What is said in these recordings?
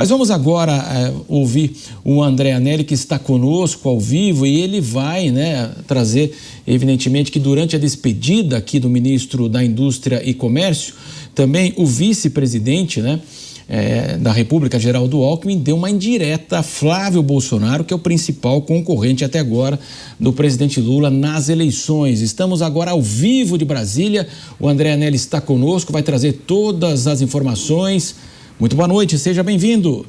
Mas vamos agora ouvir o André Anelli, que está conosco ao vivo, e ele vai trazer, evidentemente, que durante a despedida aqui do ministro da Indústria e Comércio, também o vice-presidente da República, Geraldo Alckmin, deu uma indireta a Flávio Bolsonaro, que é o principal concorrente até agora do presidente Lula nas eleições. Estamos agora ao vivo de Brasília, o André Anelli está conosco, vai trazer todas as informações. Muito boa noite, seja bem-vindo.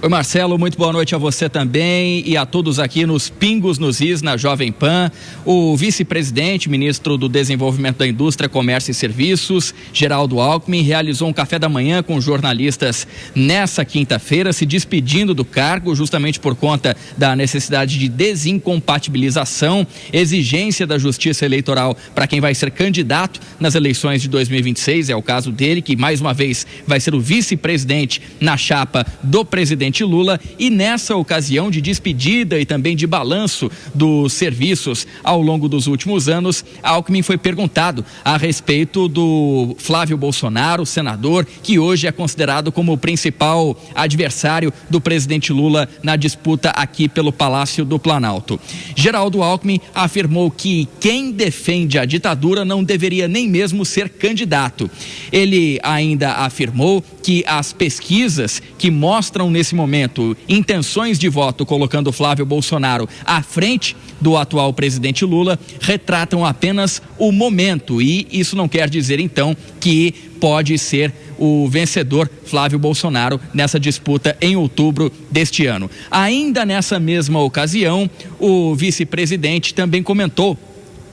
Oi, Marcelo, muito boa noite a você também e a todos aqui nos Pingos nos Is, na Jovem Pan. O vice-presidente, ministro do Desenvolvimento da Indústria, Comércio e Serviços, Geraldo Alckmin, realizou um café da manhã com jornalistas nessa quinta-feira, se despedindo do cargo justamente por conta da necessidade de desincompatibilização, exigência da Justiça Eleitoral para quem vai ser candidato nas eleições de 2026. É o caso dele, que mais uma vez vai ser o vice-presidente na chapa do presidente Lula, e nessa ocasião de despedida e também de balanço dos serviços ao longo dos últimos anos, Alckmin foi perguntado a respeito do Flávio Bolsonaro, senador, que hoje é considerado como o principal adversário do presidente Lula na disputa aqui pelo Palácio do Planalto. Geraldo Alckmin afirmou que quem defende a ditadura não deveria nem mesmo ser candidato. Ele ainda afirmou que as pesquisas que mostram nesse momento intenções de voto colocando Flávio Bolsonaro à frente do atual presidente Lula retratam apenas o momento, e isso não quer dizer então que pode ser o vencedor Flávio Bolsonaro nessa disputa em outubro deste ano. Ainda nessa mesma ocasião, o vice-presidente também comentou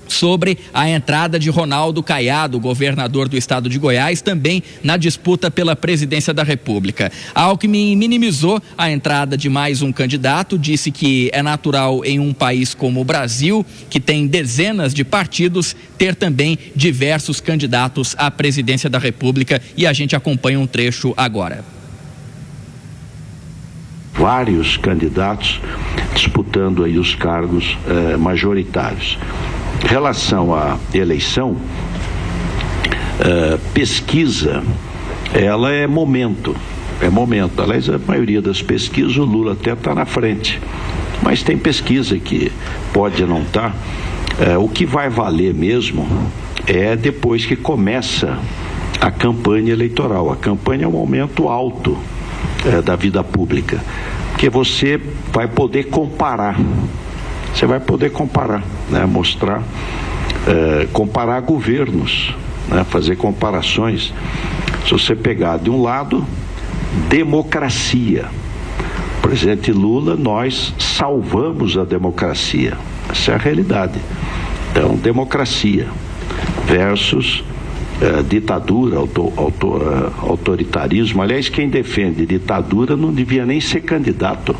sobre a entrada de Ronaldo Caiado, governador do estado de Goiás, também na disputa pela presidência da República. Alckmin minimizou a entrada de mais um candidato, disse que é natural em um país como o Brasil, que tem dezenas de partidos, ter também diversos candidatos à presidência da República, e a gente acompanha um trecho agora. Vários candidatos disputando aí os cargos majoritários. Em relação à eleição, pesquisa, ela é momento. Aliás, a maioria das pesquisas, o Lula até está na frente, mas tem pesquisa que pode não estar. O que vai valer mesmo é depois que começa a campanha eleitoral. A campanha é um momento alto da vida pública, porque você vai poder comparar. Mostrar, comparar governos, fazer comparações. Se você pegar de um lado, democracia. Presidente Lula, nós salvamos a democracia. Essa é a realidade. Então, democracia versus ditadura, autoritarismo. Aliás, quem defende ditadura não devia nem ser candidato.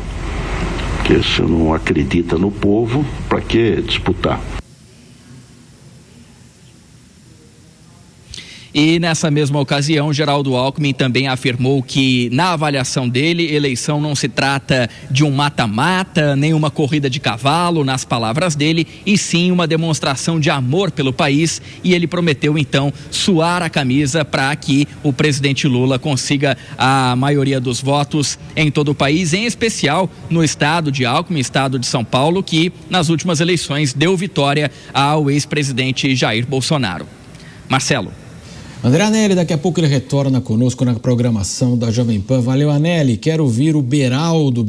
Porque se não acredita no povo, para que disputar? E nessa mesma ocasião, Geraldo Alckmin também afirmou que, na avaliação dele, eleição não se trata de um mata-mata, nem uma corrida de cavalo, nas palavras dele, e sim uma demonstração de amor pelo país, e ele prometeu, então, suar a camisa para que o presidente Lula consiga a maioria dos votos em todo o país, em especial no estado de Alckmin, estado de São Paulo, que, nas últimas eleições, deu vitória ao ex-presidente Jair Bolsonaro. Marcelo. André Anelli, daqui a pouco ele retorna conosco na programação da Jovem Pan. Valeu, Anelli. Quero ouvir o Beraldo,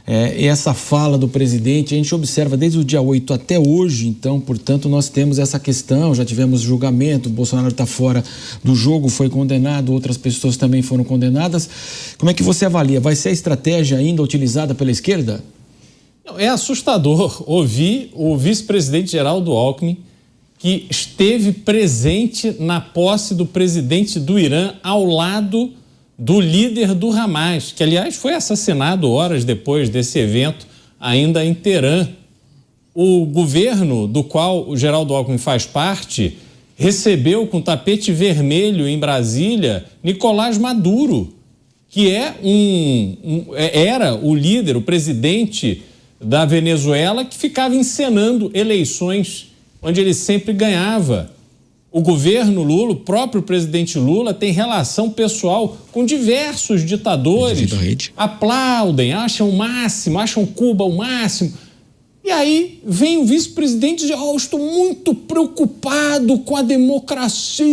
essa fala do presidente. A gente observa desde o dia 8 até hoje, então, portanto, nós temos essa questão, já tivemos julgamento, o Bolsonaro está fora do jogo, foi condenado, outras pessoas também foram condenadas. Como é que você avalia? Vai ser a estratégia ainda utilizada pela esquerda? É assustador ouvir o vice-presidente Geraldo Alckmin, que esteve presente na posse do presidente do Irã ao lado do líder do Hamas, que, aliás, foi assassinado horas depois desse evento, ainda em Teherã. O governo do qual o Geraldo Alckmin faz parte recebeu com tapete vermelho em Brasília Nicolás Maduro, que era o líder, o presidente da Venezuela, que ficava encenando eleições onde ele sempre ganhava. O governo Lula, o próprio presidente Lula, tem relação pessoal com diversos ditadores. Aplaudem, acham o máximo, acham Cuba o máximo. E aí vem o vice-presidente e diz: estou muito preocupado com a democracia.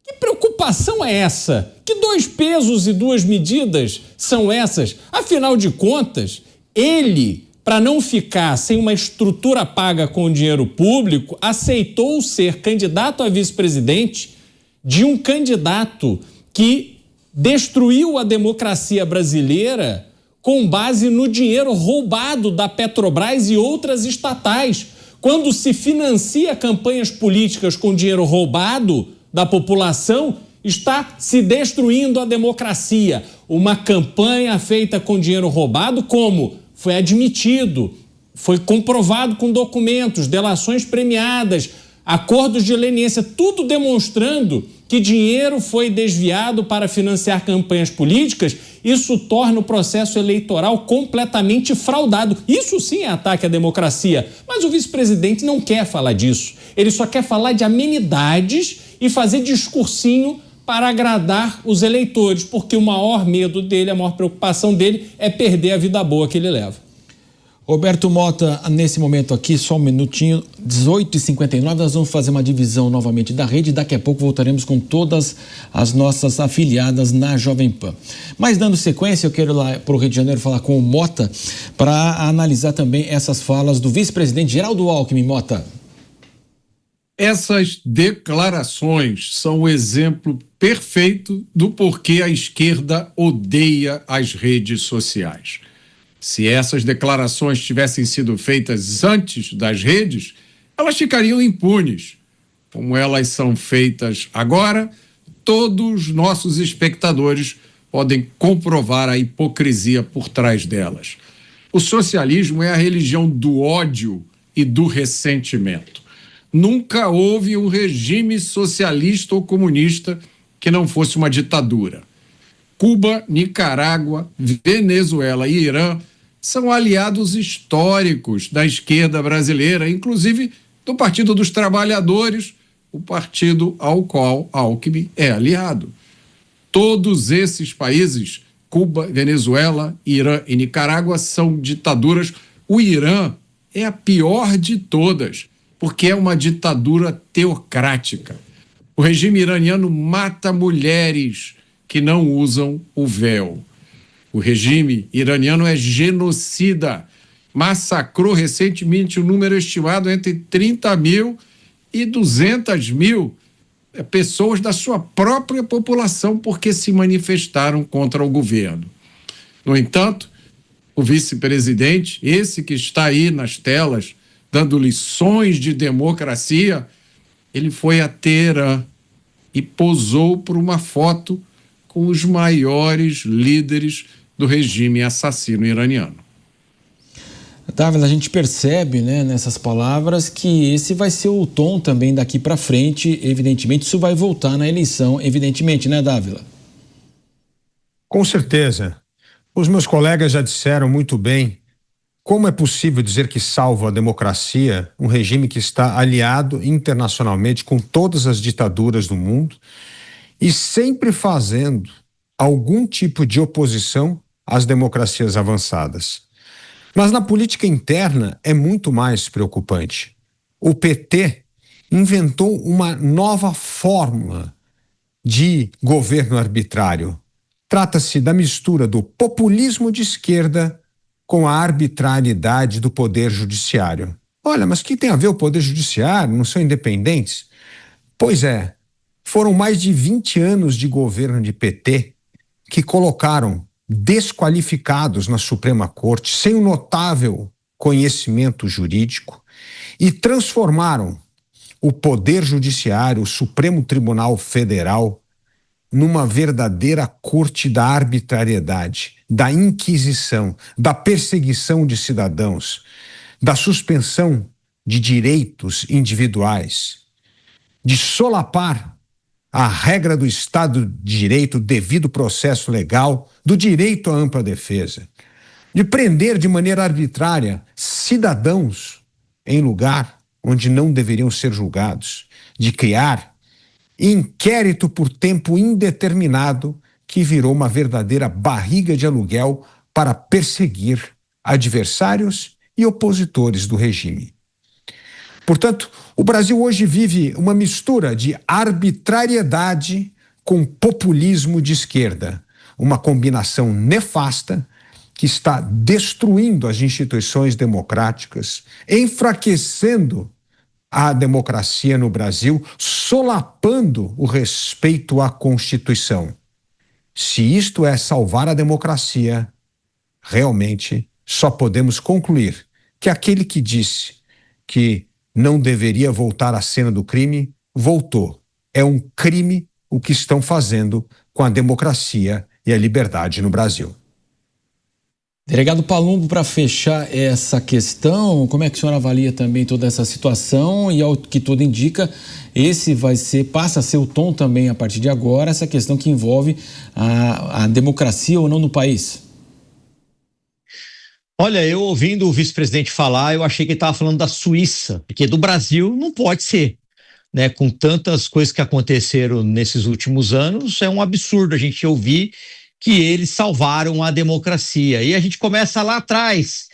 Que preocupação é essa? Que 2 pesos e 2 medidas são essas? Afinal de contas, ele, para não ficar sem uma estrutura paga com dinheiro público, aceitou ser candidato a vice-presidente de um candidato que destruiu a democracia brasileira com base no dinheiro roubado da Petrobras e outras estatais. Quando se financia campanhas políticas com dinheiro roubado da população, está se destruindo a democracia. Uma campanha feita com dinheiro roubado, como foi admitido, foi comprovado com documentos, delações premiadas, acordos de leniência, tudo demonstrando que dinheiro foi desviado para financiar campanhas políticas. Isso torna o processo eleitoral completamente fraudado. Isso sim é ataque à democracia. Mas o vice-presidente não quer falar disso. Ele só quer falar de amenidades e fazer discursinho para agradar os eleitores, porque o maior medo dele, a maior preocupação dele é perder a vida boa que ele leva. Roberto Mota, nesse momento aqui, só um minutinho, 18h59, nós vamos fazer uma divisão novamente da rede. Daqui a pouco voltaremos com todas as nossas afiliadas na Jovem Pan. Mas dando sequência, eu quero ir lá para o Rio de Janeiro falar com o Mota para analisar também essas falas do vice-presidente Geraldo Alckmin. Mota. Essas declarações são o exemplo perfeito do porquê a esquerda odeia as redes sociais. Se essas declarações tivessem sido feitas antes das redes, elas ficariam impunes. Como elas são feitas agora, todos os nossos espectadores podem comprovar a hipocrisia por trás delas. O socialismo é a religião do ódio e do ressentimento. Nunca houve um regime socialista ou comunista que não fosse uma ditadura. Cuba, Nicarágua, Venezuela e Irã são aliados históricos da esquerda brasileira, inclusive do Partido dos Trabalhadores, o partido ao qual Alckmin é aliado. Todos esses países, Cuba, Venezuela, Irã e Nicarágua, são ditaduras. O Irã é a pior de todas, porque é uma ditadura teocrática. O regime iraniano mata mulheres que não usam o véu. O regime iraniano é genocida. Massacrou recentemente um número estimado entre 30 mil e 200 mil pessoas da sua própria população porque se manifestaram contra o governo. No entanto, o vice-presidente, esse que está aí nas telas, dando lições de democracia, ele foi a Teherã e posou por uma foto com os maiores líderes do regime assassino iraniano. Dávila, a gente percebe, né, nessas palavras que esse vai ser o tom também daqui para frente. Evidentemente, isso vai voltar na eleição, evidentemente, né, Dávila? Com certeza. Os meus colegas já disseram muito bem como é possível dizer que salva a democracia um regime que está aliado internacionalmente com todas as ditaduras do mundo e sempre fazendo algum tipo de oposição às democracias avançadas. Mas na política interna é muito mais preocupante. O PT inventou uma nova forma de governo arbitrário. Trata-se da mistura do populismo de esquerda com a arbitrariedade do poder judiciário. Olha, mas o que tem a ver o poder judiciário? Não são independentes? Pois é, foram mais de 20 anos de governo de PT que colocaram desqualificados na Suprema Corte, sem um notável conhecimento jurídico, e transformaram o Poder Judiciário, o Supremo Tribunal Federal, numa verdadeira corte da arbitrariedade, da inquisição, da perseguição de cidadãos, da suspensão de direitos individuais, de solapar a regra do Estado de Direito, devido processo legal, do direito à ampla defesa, de prender de maneira arbitrária cidadãos em lugar onde não deveriam ser julgados, de criar inquérito por tempo indeterminado que virou uma verdadeira barriga de aluguel para perseguir adversários e opositores do regime. Portanto, o Brasil hoje vive uma mistura de arbitrariedade com populismo de esquerda, uma combinação nefasta que está destruindo as instituições democráticas, enfraquecendo a democracia no Brasil, solapando o respeito à Constituição. Se isto é salvar a democracia, realmente só podemos concluir que aquele que disse que não deveria voltar à cena do crime, voltou. É um crime o que estão fazendo com a democracia e a liberdade no Brasil. Delegado Palumbo, para fechar essa questão, como é que o senhor avalia também toda essa situação? E ao que tudo indica, esse passa a ser o tom também a partir de agora, essa questão que envolve a democracia ou não no país. Olha, eu ouvindo o vice-presidente falar, eu achei que ele estava falando da Suíça, porque do Brasil não pode ser, né? Com tantas coisas que aconteceram nesses últimos anos, é um absurdo a gente ouvir que eles salvaram a democracia. E a gente começa lá atrás,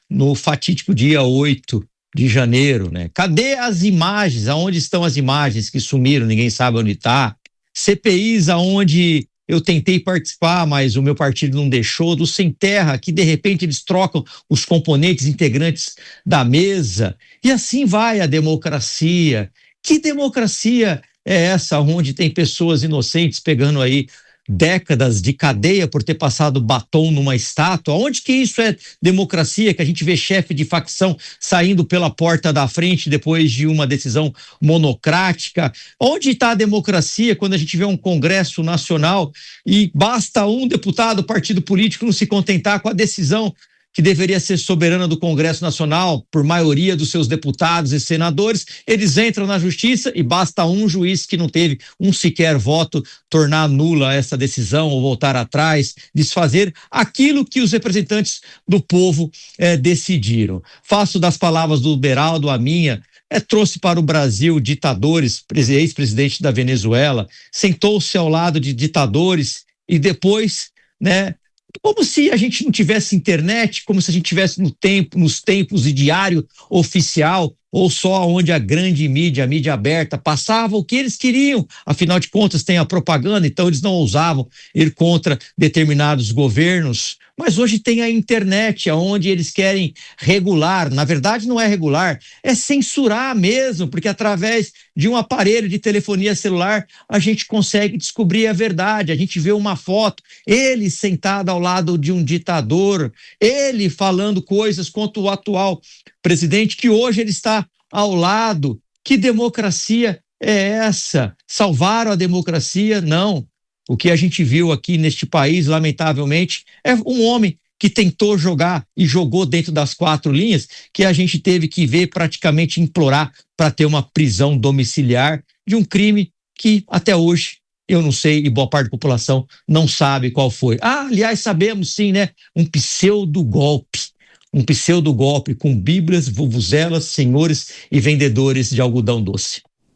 no fatídico dia 8 de janeiro, né? Cadê as imagens? Aonde estão as imagens que sumiram? Ninguém sabe onde está. CPIs aonde eu tentei participar, mas o meu partido não deixou, do Sem Terra, que de repente eles trocam os componentes integrantes da mesa. E assim vai a democracia. Que democracia é essa onde tem pessoas inocentes pegando aí décadas de cadeia por ter passado batom numa estátua? Onde que isso é democracia, que a gente vê chefe de facção saindo pela porta da frente depois de uma decisão monocrática? Onde está a democracia quando a gente vê um Congresso Nacional e basta um deputado, partido político, não se contentar com a decisão que deveria ser soberana do Congresso Nacional, por maioria dos seus deputados e senadores, eles entram na justiça e basta um juiz que não teve um sequer voto tornar nula essa decisão ou voltar atrás, desfazer aquilo que os representantes do povo decidiram. Faço das palavras do Beraldo a minha. Trouxe para o Brasil ditadores, ex-presidente da Venezuela, sentou-se ao lado de ditadores e depois, né, como se a gente não tivesse internet, como se a gente tivesse nos tempos de diário oficial, ou só onde a grande mídia, a mídia aberta, passava o que eles queriam. Afinal de contas, tem a propaganda, então eles não ousavam ir contra determinados governos. Mas hoje tem a internet, onde eles querem regular. Na verdade, não é regular, é censurar mesmo, porque através de um aparelho de telefonia celular, a gente consegue descobrir a verdade. A gente vê uma foto, ele sentado ao lado de um ditador, ele falando coisas contra o atual presidente, que hoje ele está ao lado. Que democracia é essa? Salvaram a democracia? Não. O que a gente viu aqui neste país, lamentavelmente, é um homem que tentou jogar e jogou dentro das 4 linhas, que a gente teve que ver, praticamente implorar para ter uma prisão domiciliar de um crime que até hoje eu não sei e boa parte da população não sabe qual foi. Aliás, sabemos sim, né? Um pseudo-golpe com bíblias, vuvuzelas, senhores e vendedores de algodão doce.